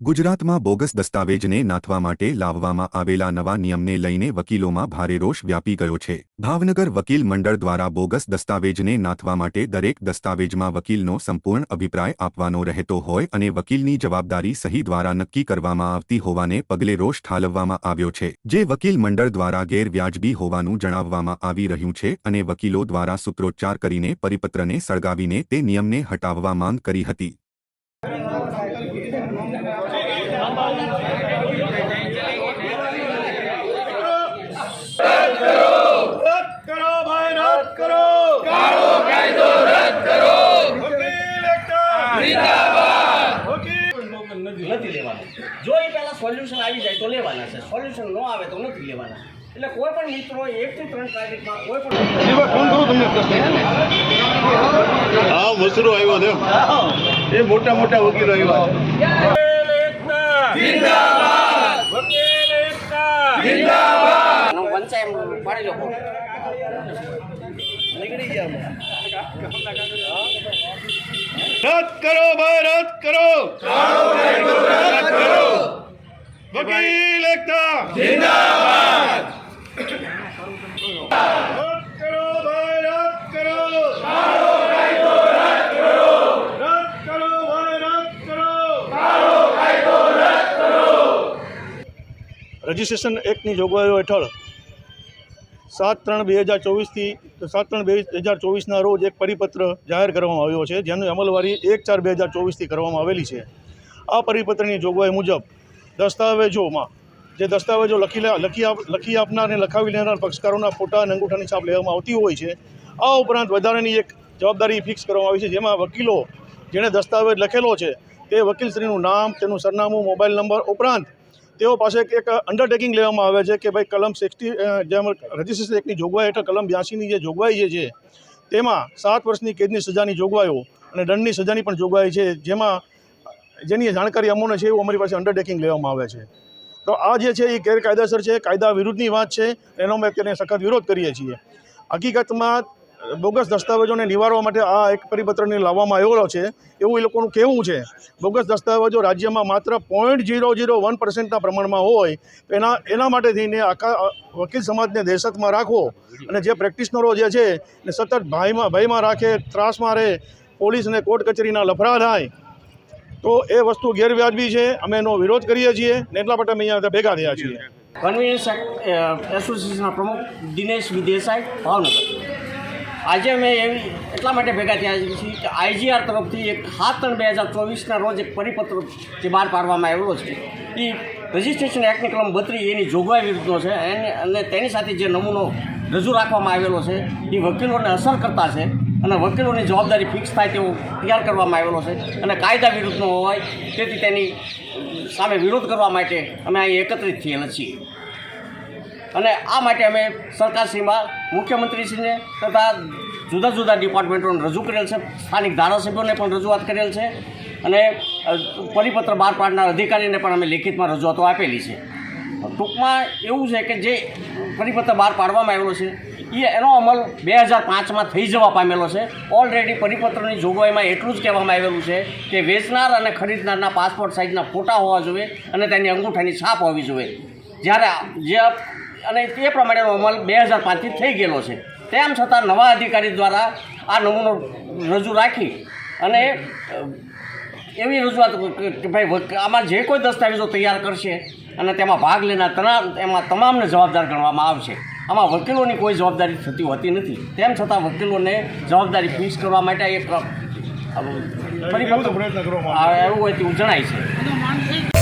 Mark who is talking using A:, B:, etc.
A: ગુજરાતમાં બોગસ દસ્તાવેજને નાથવા માટે લાવવામાં આવેલા નવા નિયમને લઈને વકીલોમાં ભારે રોષ વ્યાપી ગયો છે। ભાવનગર વકીલ મંડળ દ્વારા બોગસ દસ્તાવેજને નાથવા માટે દરેક દસ્તાવેજમાં વકીલનો સંપૂર્ણ અભિપ્રાય આપવાનો રહેતો હોય અને વકીલની જવાબદારી સહી દ્વારા નક્કી કરવામાં આવતી હોવાને પગલે રોષ ઠાલવવામાં આવ્યો છે, જે વકીલ મંડળ દ્વારા ગેરવ્યાજબી હોવાનું જણાવવામાં આવી રહ્યું છે અને વકીલો દ્વારા સૂત્રોચ્ચાર કરીને પરિપત્રને સળગાવીને તે નિયમને હટાવવા માંગ કરી હતી।
B: નથી લેવાનું। જો એ પહેલા સોલ્યુશન આવી જાય તો લેવાના છે, સોલ્યુશન ન આવે તો નથી લેવાના। એટલે કોઈ પણ મિત્રો 1 થી 3 તારીખમાં કોઈ પણ
C: હા મસરો આવ્યો છે, એ મોટા મોટા વકીલો આવ્યા
B: પંચાયત પાડી લો નીકળી ગયા।
C: રદ કરો ભાઈ, રદ કરો, રદ કરો, વકીલ એકતા જિંદાબાદ। રદ કરો ભાઈ, રદ કરો, રદ કરો ભાઈ, રદ કરો।
D: રજિસ્ટ્રેશન એક્ટની જોગવાઈઓ હેઠળ 7/3/2024થી 7/3/2024ના રોજ એક પરિપત્ર જાહેર કરવામાં આવ્યો છે, જેની અમલવારી 1/4/2024થી કરવામાં આવેલી છે। આ પરિપત્રની જોગવાઈ મુજબ દસ્તાવેજોમાં જે દસ્તાવેજો લખી આપનાર અને લખાવી લેનાર પક્ષકારોના ફોટા અને અંગૂઠાની છાપ લેવામાં આવતી હોય છે। આ ઉપરાંત વધારાની એક જવાબદારી ફિક્સ કરવામાં આવી છે, જેમાં વકીલો જેણે દસ્તાવેજ લખેલો છે તે વકીલશ્રીનું નામ, તેનું સરનામું, મોબાઈલ નંબર ઉપરાંત તેઓ પાસે એક અંડરટેકિંગ લેવામાં આવે છે કે ભાઈ કલમ 60 જેમ રજિસ્ટ્રેશન એક્ટની જોગવાઈ હેઠળ કલમ 82ની જે જોગવાઈ છે તેમાં 7 વર્ષની કેદની સજાની જોગવાઈઓ અને દંડની સજાની પણ જોગવાઈ છે, જેની જાણકારી અમોને છે એવું અમારી પાસે અંડરટેકિંગ લેવામાં આવે છે। તો આ જે છે એ ગેરકાયદેસર છે, કાયદા વિરુદ્ધની વાત છે, એનો અમે તેને સખત વિરોધ કરીએ છીએ। હકીકતમાં બોગસ દસ્તાવેજોને નિવારવા માટે આ એક પરિપત્રને લાવવામાં આવેલો છે એવું એ લોકોનું કહેવું છે। બોગસ દસ્તાવેજો રાજ્યમાં માત્ર 0.001%ના પ્રમાણમાં હોય તો એના માટે થઈને આખા વકીલ સમાજને દહેશતમાં રાખવો અને જે પ્રેક્ટિશનરો જે છે ને સતત ભયમાં રાખે, ત્રાસમાં રહે, પોલીસ અને કોર્ટ કચેરીના લફડા થાય તો એ વસ્તુ ગેરવ્યાજબી છે। અમે એનો વિરોધ કરીએ છીએ ને એટલા માટે અમે અહીંયા ભેગા થયા છીએ।
B: કન્વીનિયન્સ એસોસિએશનના પ્રમુખ દિનેશ વિદેસાઈ, ભાવનગર। આજે અમે એટલા માટે ભેગા થયા છીએ કે IGR તરફથી એક 7/3/2024ના રોજ એક પરિપત્ર જે બહાર પાડવામાં આવેલો છે એ રજિસ્ટ્રેશન એક્ટની કલમ 32 એની જોગવાઈ વિરુદ્ધનો છે અને તેની સાથે જે નમૂનો રજૂ રાખવામાં આવેલો છે એ વકીલોને અસર કરતા છે અને વકીલોની જવાબદારી ફિક્સ થાય તેવો તૈયાર કરવામાં આવેલો છે અને કાયદા વિરુદ્ધનો હોય તેથી તેની સામે વિરોધ કરવા માટે અમે અહીં એકત્રિત થયેલા છીએ। અને આ માટે અમે સરકારશ્રીમાં મુખ્યમંત્રીશ્રીને તથા જુદા જુદા ડિપાર્ટમેન્ટોને રજૂ કરેલ છે, સ્થાનિક ધારાસભ્યોને પણ રજૂઆત કરેલ છે અને પરિપત્ર બહાર પાડનાર અધિકારીને પણ અમે લેખિતમાં રજૂઆતો આપેલી છે। ટૂંકમાં એવું છે કે જે પરિપત્ર બહાર પાડવામાં આવેલો છે એનો અમલ 2005માં થઈ જવા પામેલો છે। ઓલરેડી પરિપત્રની જોગવાઈમાં એટલું જ કહેવામાં આવેલું છે કે વેચનાર અને ખરીદનારના પાસપોર્ટ સાઇઝના ફોટા હોવા જોઈએ અને તેની અંગૂઠાની છાપ હોવી જોઈએ, અને તે પ્રમાણેનો અમલ 2005થી થઈ ગયેલો છે। તેમ છતાં નવા અધિકારી દ્વારા આ નમૂનો રજૂ રાખી અને એવી રજૂઆત કે ભાઈ આમાં જે કોઈ દસ્તાવેજો તૈયાર કરશે અને તેમાં ભાગ લેનાર એમાં તમામને જવાબદાર ગણવામાં આવશે। આમાં વકીલોની કોઈ જવાબદારી થતી હોતી નથી। તેમ છતાં વકીલોને જવાબદારી ફિક્સ કરવા માટે એક પરિપત્ર એવું હોય તેવું જણાય છે।